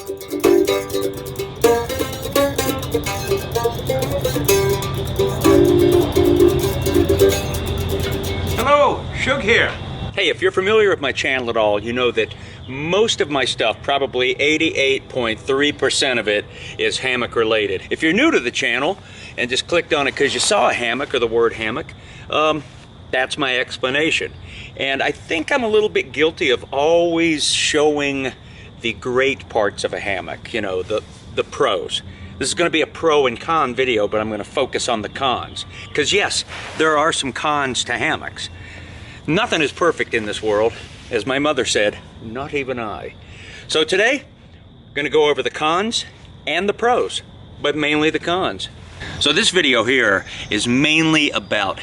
Hello, Shug here. Hey, if you're familiar with my channel at all, you know that most of my stuff, probably 88.3% of it, is hammock related. If you're new to the channel and just clicked on it because you saw a hammock or the word hammock, that's my explanation. And I think I'm a little bit guilty of always showing the great parts of a hammock, you know, the pros. This is going to be a pro and con video, but I'm going to focus on the cons. Because yes, there are some cons to hammocks. Nothing is perfect in this world. As my mother said, not even I. So today, I'm going to go over the cons and the pros, but mainly the cons. So this video here is mainly about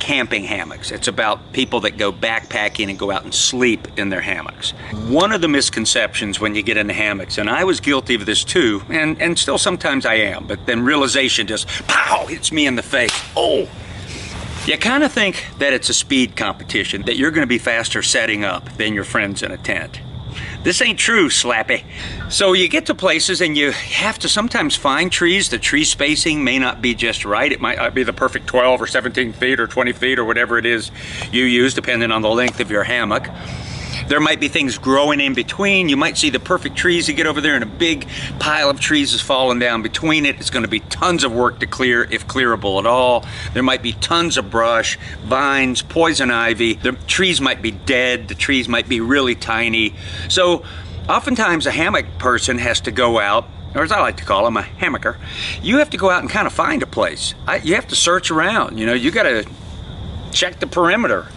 camping hammocks. It's about people that go backpacking and go out and sleep in their hammocks. One of the misconceptions when you get into hammocks, and I was guilty of this too, and still sometimes I am, but then realization just, pow, hits me in the face. Oh! You kind of think that it's a speed competition, that you're going to be faster setting up than your friends in a tent. This ain't true, Slappy. So you get to places and you have to sometimes find trees. The tree spacing may not be just right. It might not be the perfect 12 or 17 feet or 20 feet or whatever it is you use, depending on the length of your hammock. There might be things growing in between. You might see the perfect trees. You get over there and a big pile of trees is falling down between it. It's going to be tons of work to clear, if clearable at all. There might be tons of brush, vines, poison ivy. The trees might be dead. The trees might be really tiny. So oftentimes a hammock person has to go out, or as I like to call them, a hammocker. You have to go out and kind of find a place. You have to search around. You know, you got to check the perimeter.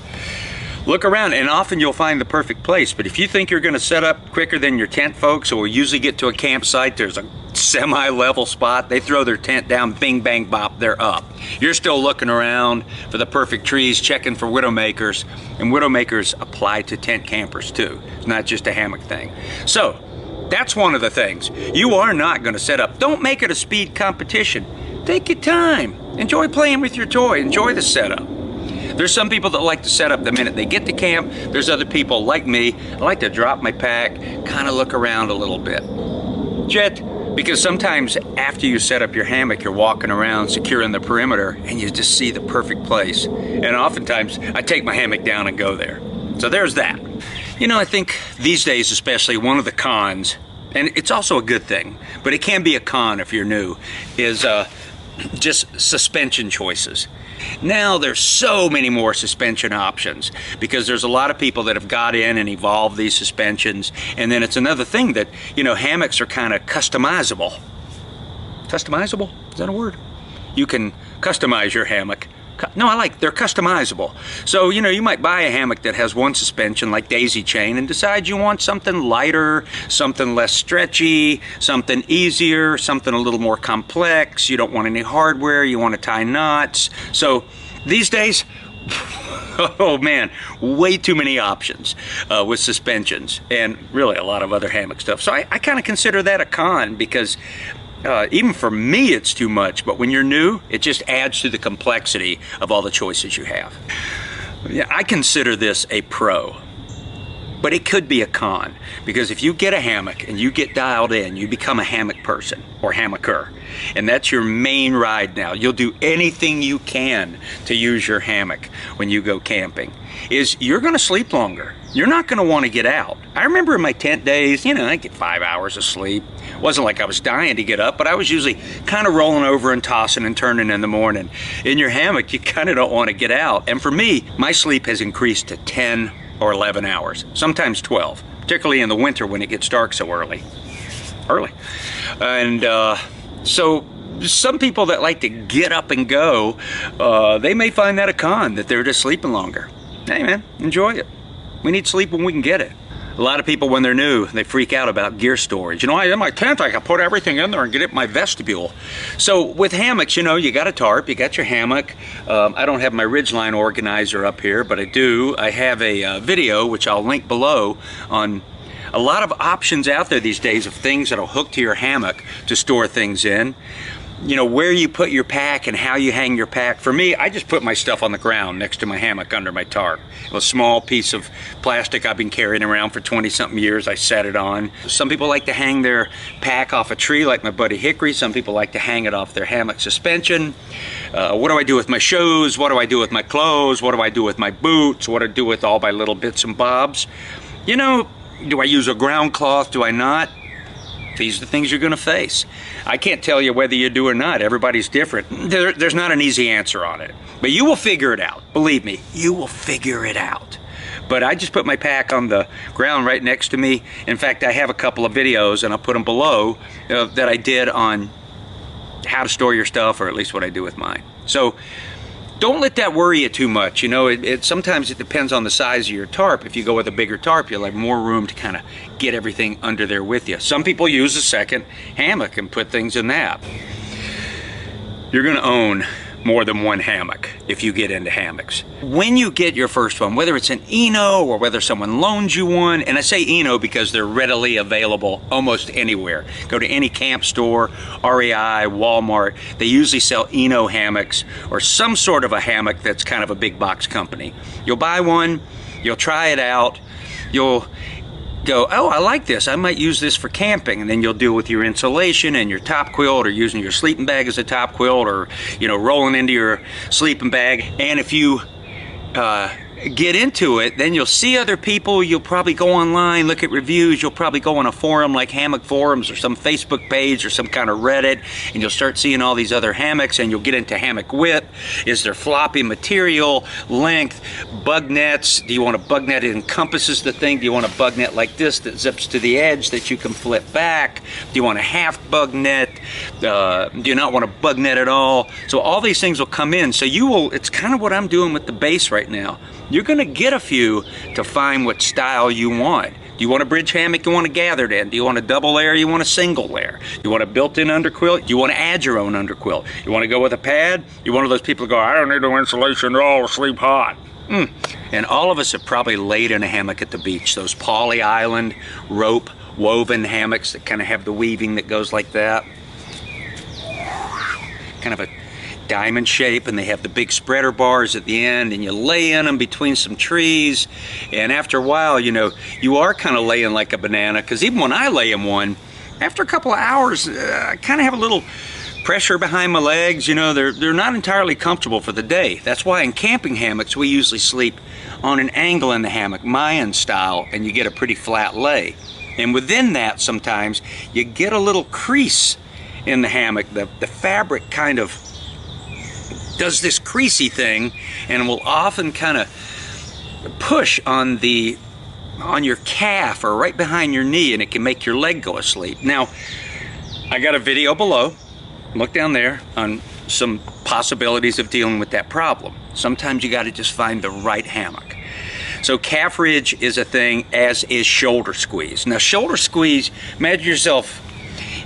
Look around, and often you'll find the perfect place. But if you think you're going to set up quicker than your tent folks, or usually get to a campsite, there's a semi-level spot, they throw their tent down, bing, bang, bop, they're up. You're still looking around for the perfect trees, checking for widowmakers, and widowmakers apply to tent campers too. It's not just a hammock thing. So, that's one of the things. You are not going to set up. Don't make it a speed competition. Take your time. Enjoy playing with your toy. Enjoy the setup. There's some people that like to set up the minute they get to camp. There's other people like me. I like to drop my pack, kind of look around a little bit. Because sometimes after you set up your hammock, you're walking around securing the perimeter and you just see the perfect place. And oftentimes I take my hammock down and go there. So there's that. You know, I think these days especially, one of the cons, and it's also a good thing, but it can be a con if you're new, is just suspension choices. Now there's so many more suspension options because there's a lot of people that have got in and evolved these suspensions. And then it's another thing that, you know, hammocks are kind of customizable. Customizable? Is that a word? You can customize your hammock. No, they're customizable. So, you know, you might buy a hammock that has one suspension like daisy chain and decide you want something lighter, something less stretchy, something easier, something a little more complex. You don't want any hardware, you want to tie knots. So these days, oh man, way too many options with suspensions and really a lot of other hammock stuff. So I kind of consider that a con because even for me it's too much, but when you're new, it just adds to the complexity of all the choices you have. Yeah, I consider this a pro, but it could be a con, because if you get a hammock and you get dialed in, you become a hammock person or hammocker, and that's your main ride now. You'll do anything you can to use your hammock when you go camping. You're going to sleep longer. You're not going to want to get out. I remember in my tent days, you know, I get 5 hours of sleep. It wasn't like I was dying to get up, but I was usually kind of rolling over and tossing and turning in the morning. In your hammock, you kind of don't want to get out. And for me, my sleep has increased to 10 or 11 hours, sometimes 12, particularly in the winter when it gets dark so early. And so some people that like to get up and go, they may find that a con, that they're just sleeping longer. Hey man, enjoy it. We need sleep when we can get it. A lot of people, when they're new, they freak out about gear storage. You know, in my tent, I can put everything in there and get it in my vestibule. So with hammocks, you know, you got a tarp, you got your hammock. I don't have my ridgeline organizer up here, but I do. I have a video, which I'll link below, on a lot of options out there these days of things that'll hook to your hammock to store things in. you know, where you put your pack and how you hang your pack. For me, I just put my stuff on the ground next to my hammock under my tarp. A small piece of plastic I've been carrying around for 20-something years, I set it on. Some people like to hang their pack off a tree like my buddy Hickory. Some people like to hang it off their hammock suspension. What do I do with my shoes? What do I do with my clothes? What do I do with my boots? What do I do with all my little bits and bobs? You know, do I use a ground cloth? Do I not? These are the things you're going to face. I can't tell you whether you do or not. Everybody's different. There's not an easy answer on it. But you will figure it out. Believe me, you will figure it out. But I just put my pack on the ground right next to me. In fact, I have a couple of videos, and I'll put them below, that I did on how to store your stuff, or at least what I do with mine. So don't let that worry you too much. You know, sometimes it depends on the size of your tarp. If you go with a bigger tarp, you'll have more room to kind of get everything under there with you. Some people use a second hammock and put things in that. You're going to own more than one hammock if you get into hammocks. When you get your first one, whether it's an Eno or whether someone loans you one, and I say Eno because they're readily available almost anywhere. Go to any camp store, REI, Walmart, they usually sell Eno hammocks or some sort of a hammock that's kind of a big box company. You'll buy one, you'll try it out, you'll go, oh, I like this, I might use this for camping, and then you'll deal with your insulation and your top quilt, or using your sleeping bag as a top quilt, or, you know, rolling into your sleeping bag. And if you get into it, then you'll see other people. You'll probably go online, look at reviews. You'll probably go on a forum like Hammock Forums or some Facebook page or some kind of Reddit, and you'll start seeing all these other hammocks, and you'll get into hammock width. Is there floppy material, length, bug nets? Do you want a bug net that encompasses the thing? Do you want a bug net like this that zips to the edge that you can flip back? Do you want a half bug net? Do you not want a bug net at all? So all these things will come in. So you will, it's kind of what I'm doing with the base right now. You're going to get a few to find what style you want. Do you want a bridge hammock you want to gather it in? Do you want a double layer? You want a single layer? You want a built-in underquilt? Do you want to add your own underquilt? You want to go with a pad? You're one of those people who go, I don't need no insulation at all, sleep hot. And all of us have probably laid in a hammock at the beach. Those poly island rope woven hammocks that kind of have the weaving that goes like that. Kind of a diamond shape, and they have the big spreader bars at the end, and you lay in them between some trees, and after a while, you know, you are kind of laying like a banana, because even when I lay in one, after a couple of hours, I kind of have a little pressure behind my legs. You know, they're not entirely comfortable for the day. That's why in camping hammocks, we usually sleep on an angle in the hammock, Mayan style, and you get a pretty flat lay. And within that, sometimes, you get a little crease in the hammock. The fabric kind of does this creasy thing, and will often kind of push on your calf or right behind your knee, and it can make your leg go asleep. Now, I got a video below. Look down there on some possibilities of dealing with that problem. Sometimes you got to just find the right hammock. So calf ridge is a thing, as is shoulder squeeze. Now, shoulder squeeze, imagine yourself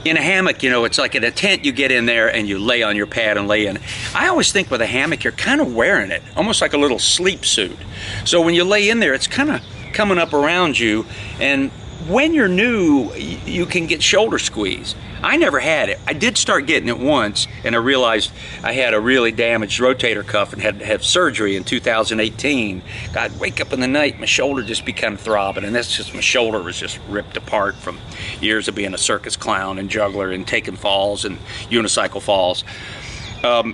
in a hammock. You know, it's like in a tent. You get in there and you lay on your pad and lay in. I always think with a hammock, you're kind of wearing it, almost like a little sleep suit. So when you lay in there, it's kind of coming up around you, and when you're new, you can get shoulder squeeze. I never had it. I did start getting it once, and I realized I had a really damaged rotator cuff and had to have surgery in 2018. I'd wake up in the night, my shoulder just be kind of throbbing, and that's just, my shoulder was just ripped apart from years of being a circus clown and juggler and taking falls and unicycle falls.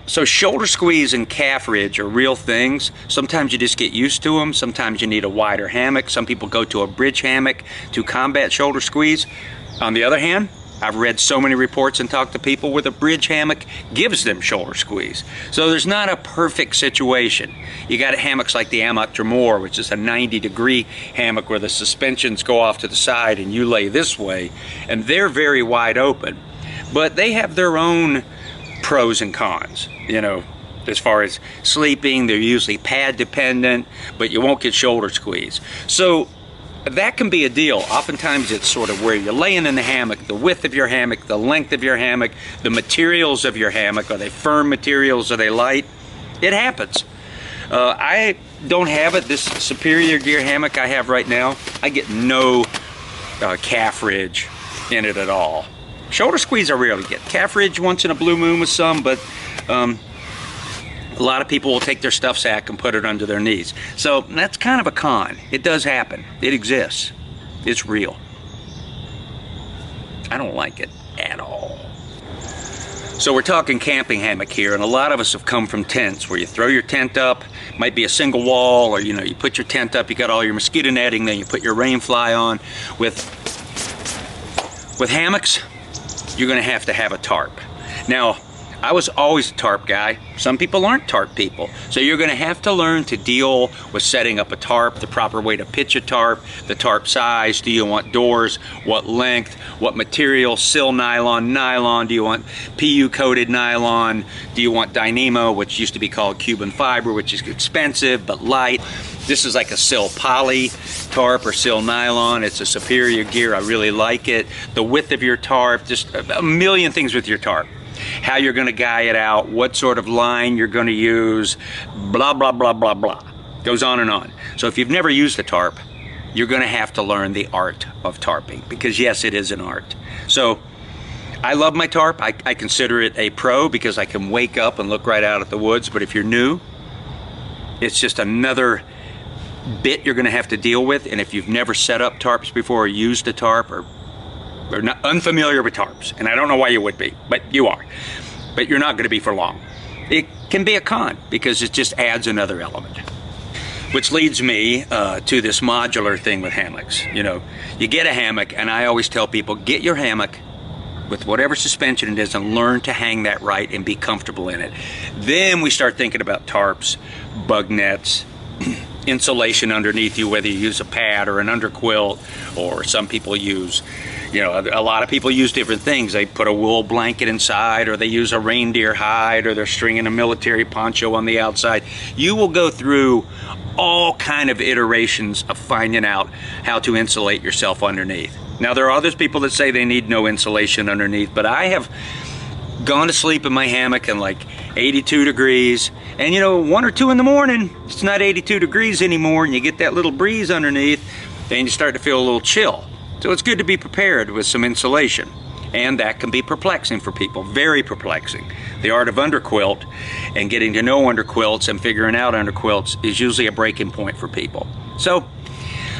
So shoulder squeeze and calf ridge are real things. Sometimes you just get used to them. Sometimes you need a wider hammock. Some people go to a bridge hammock to combat shoulder squeeze. On the other hand, I've read so many reports and talked to people where the bridge hammock gives them shoulder squeeze. So there's not a perfect situation. You got hammocks like the Hammock Dremor, which is a 90-degree hammock where the suspensions go off to the side and you lay this way, and they're very wide open. But they have their own pros and cons, you know, as far as sleeping. They're usually pad dependent, but you won't get shoulder squeeze. So that can be a deal. Oftentimes it's sort of where you're laying in the hammock, the width of your hammock, the length of your hammock, the materials of your hammock. Are they firm materials? Are they light? It happens. I don't have it. This Superior Gear hammock I have right now, I get no calf ridge in it at all. Shoulder squeeze I rarely get. Calf ridge once in a blue moon with some, but a lot of people will take their stuff sack and put it under their knees. So that's kind of a con. It does happen. It exists. It's real. I don't like it at all. So we're talking camping hammock here, and a lot of us have come from tents where you throw your tent up, might be a single wall, or you put your tent up, you got all your mosquito netting, then you put your rain fly on. With hammocks, you're gonna have to have a tarp. Now, I was always a tarp guy. Some people aren't tarp people. So you're gonna have to learn to deal with setting up a tarp, the proper way to pitch a tarp, the tarp size. Do you want doors? What length? What material? Sil nylon? Do you want PU coated nylon? Do you want Dynamo, which used to be called Cuban fiber, which is expensive but light? This is like a Sil poly tarp or Sil nylon. It's a superior gear. I really like it. The width of your tarp, just a million things with your tarp. How you're going to guy it out, what sort of line you're going to use, blah, blah, blah, blah, blah. Goes on and on. So if you've never used a tarp, you're going to have to learn the art of tarping, because yes, it is an art. So I love my tarp. I consider it a pro because I can wake up and look right out at the woods. But if you're new, it's just another bit you're going to have to deal with. And if you've never set up tarps before or used a tarp or not unfamiliar with tarps, and I don't know why you would be, but you are. But you're not going to be for long. It can be a con because it just adds another element. Which leads me to this modular thing with hammocks. You get a hammock, and I always tell people, get your hammock with whatever suspension it is and learn to hang that right and be comfortable in it. Then we start thinking about tarps, bug nets, insulation underneath you, whether you use a pad or an underquilt, or some people use, a lot of people use different things. They put a wool blanket inside, or they use a reindeer hide, or they're stringing a military poncho on the outside. You will go through all kind of iterations of finding out how to insulate yourself underneath. Now, there are other people that say they need no insulation underneath, but I have gone to sleep in my hammock in like 82 degrees, and 1 or 2 in the morning, it's not 82 degrees anymore, and you get that little breeze underneath, then you start to feel a little chill. So it's good to be prepared with some insulation, and that can be perplexing for people, very perplexing. The art of underquilt and getting to know underquilts and figuring out underquilts is usually a breaking point for people. So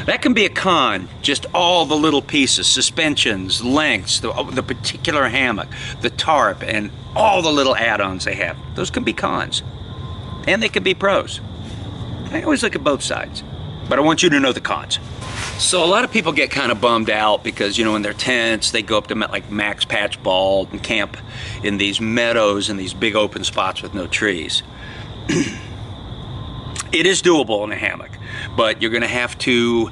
that can be a con, just all the little pieces, suspensions, lengths, the particular hammock, the tarp, and all the little add-ons they have. Those can be cons, and they can be pros. I always look at both sides, but I want you to know the cons. So a lot of people get kind of bummed out because, in their tents, they go up to like Max Patch Bald and camp in these meadows and these big open spots with no trees. It is doable in a hammock, but you're going to have to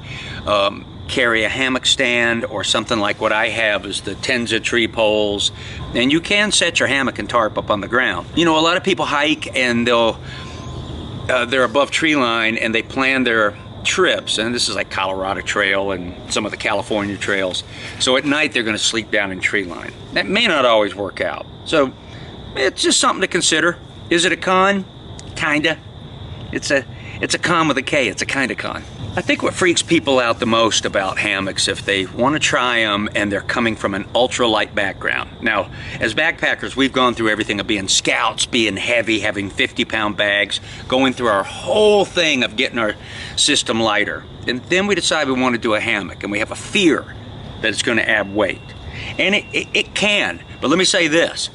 carry a hammock stand or something like what I have is the Tenza tree poles, and you can set your hammock and tarp up on the ground. A lot of people hike and they're above tree line and they plan their trips, and this is like Colorado Trail and some of the California trails. So at night they're going to sleep down in tree line. That may not always work out. So it's just something to consider. Is it a con? Kinda. It's a con with a K. It's a kind of con. I think what freaks people out the most about hammocks, if they want to try them and they're coming from an ultralight background. Now, as backpackers, we've gone through everything of being scouts, being heavy, having 50-pound bags, going through our whole thing of getting our system lighter. And then we decide we want to do a hammock, and we have a fear that it's going to add weight. And it can, but let me say this.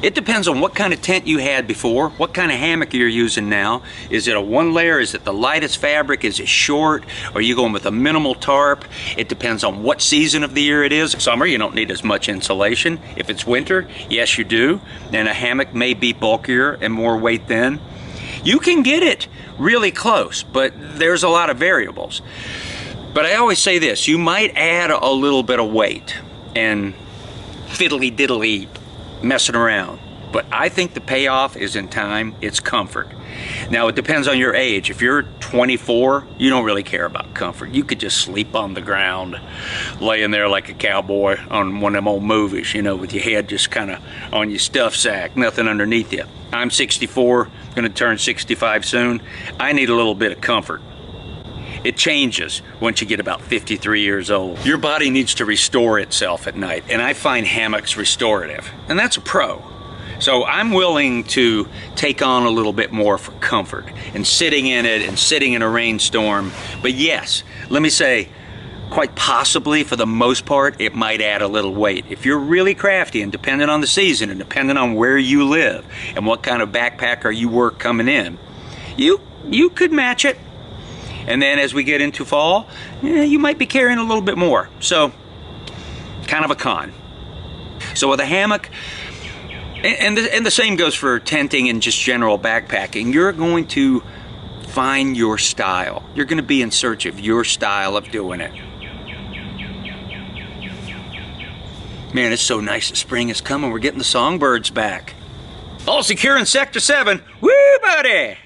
It depends on what kind of tent you had before, what kind of hammock you're using now. Is it a one layer? Is it the lightest fabric? Is it short? Are you going with a minimal tarp? It depends on what season of the year it is. Summer, you don't need as much insulation. If it's winter, yes you do. And a hammock may be bulkier and more weight then. You can get it really close, but there's a lot of variables. But I always say this, you might add a little bit of weight and fiddly diddly messing around, but I think the payoff is in time. It's comfort. Now it depends on your age. If you're 24, you don't really care about comfort. You could just sleep on the ground, laying there like a cowboy on one of them old movies, with your head just kind of on your stuff sack, nothing underneath you. I'm 64, gonna turn 65 soon. I need a little bit of comfort. It changes once you get about 53 years old. Your body needs to restore itself at night, and I find hammocks restorative, and that's a pro. So I'm willing to take on a little bit more for comfort and sitting in it and sitting in a rainstorm. But yes, let me say, quite possibly for the most part, it might add a little weight. If you're really crafty and dependent on the season and dependent on where you live and what kind of backpacker you work coming in, you could match it. And then as we get into fall, you might be carrying a little bit more. So, kind of a con. So with a hammock, and the same goes for tenting and just general backpacking, you're going to find your style. You're going to be in search of your style of doing it. Man, it's so nice that spring is coming. We're getting the songbirds back. All secure in Sector 7. Woo, buddy!